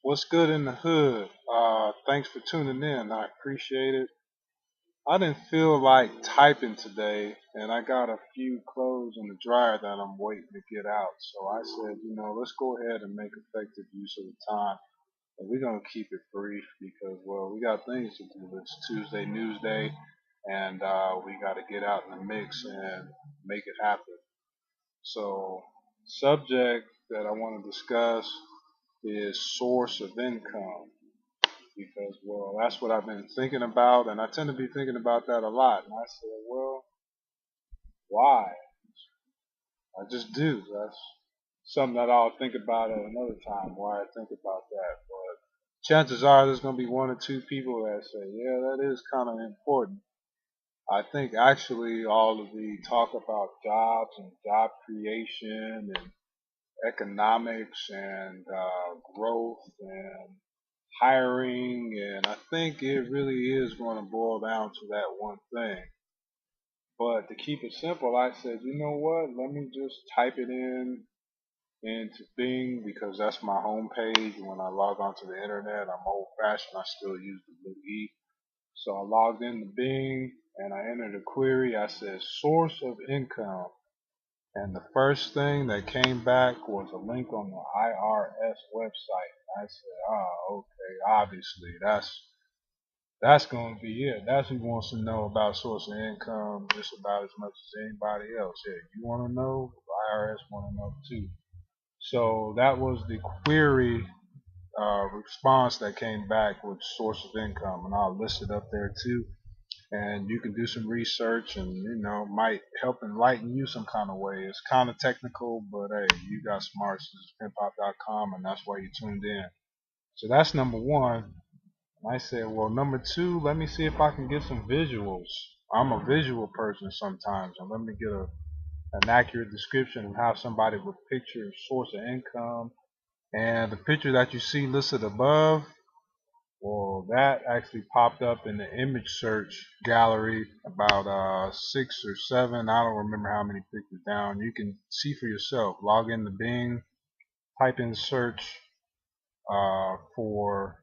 What's good in the hood? Thanks for tuning in. I appreciate it. I didn't feel like typing today, and I got a few clothes in the dryer that I'm waiting to get out. So I said, let's go ahead and make effective use of the time. And we're going to keep it brief because, well, we got things to do. It's Tuesday News Day, and we got to get out in the mix and make it happen. So, subject that I want to discuss is source of income because, well, that's what I've been thinking about, and I tend to be thinking about that a lot. And I said, well, why? I just do. That's something that I'll think about at another time. Why I think about that, but chances are there's going to be one or two people that say, yeah, that is kind of important. I think actually all of the talk about jobs and job creation and economics and growth and hiring, and I think it really is going to boil down to that one thing. But to keep it simple, I said, you know what? Let me just type it in into Bing because that's my home page. When I log onto the internet, I'm old fashioned. I still use the blue E. So I logged into Bing and I entered a query. I said source of income. And the first thing that came back was a link on the IRS website. I said, okay, obviously that's going to be it. That's who wants to know about source of income just about as much as anybody else. Yeah, you want to know, the IRS want to know too. So that was the query response that came back with source of income, and I'll list it up there too. And you can do some research, and might help enlighten you some kind of way. It's kind of technical, but hey, you got smarts. This is pimpop.com, and that's why you tuned in. So that's number one. And I said, well, number two, let me see if I can get some visuals. I'm a visual person sometimes, and let me get an accurate description of how somebody would picture source of income. And the picture that you see listed above, well, that actually popped up in the image search gallery about 6 or 7. I don't remember how many pictures down. You can see for yourself. Log into Bing, type in search for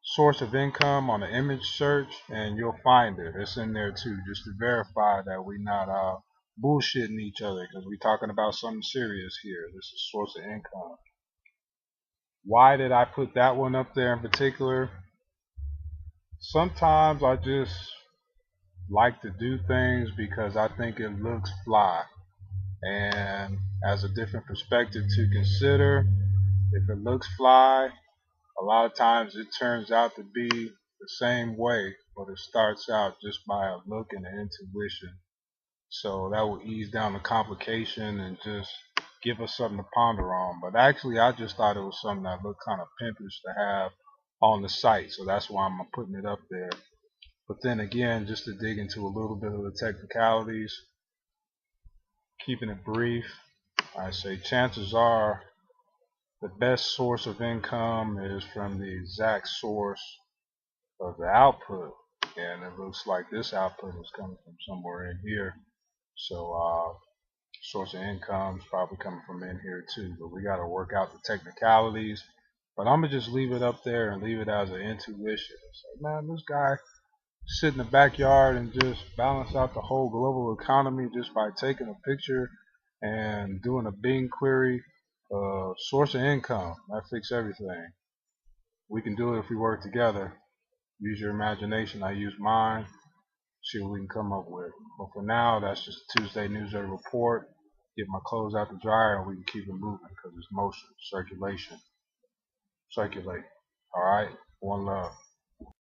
source of income on the image search, and you'll find it. It's in there too, just to verify that we're not bullshitting each other because we're talking about something serious here. This is source of income. Why did I put that one up there in particular? Sometimes I just like to do things because I think it looks fly, and as a different perspective to consider, if it looks fly, a lot of times it turns out to be the same way, but it starts out just by a look and an intuition. So that will ease down the complication and just give us something to ponder on. But actually, I just thought it was something that looked kind of pimpish to have on the site, so that's why I'm putting it up there. But then again, just to dig into a little bit of the technicalities, keeping it brief, I say chances are the best source of income is from the exact source of the output. And it looks like this output is coming from somewhere in here. So source of income is probably coming from in here too. But we got to work out the technicalities. But I'm going to just leave it up there and leave it as an intuition. It's like, man, this guy sit in the backyard and just balance out the whole global economy just by taking a picture and doing a Bing query. Source of income, that fixes everything. We can do it if we work together. Use your imagination. I use mine. See what we can come up with. But for now, that's just a Tuesday Newsday report. Get my clothes out the dryer and we can keep it moving because it's motion, circulation. Circulate. All right. One love.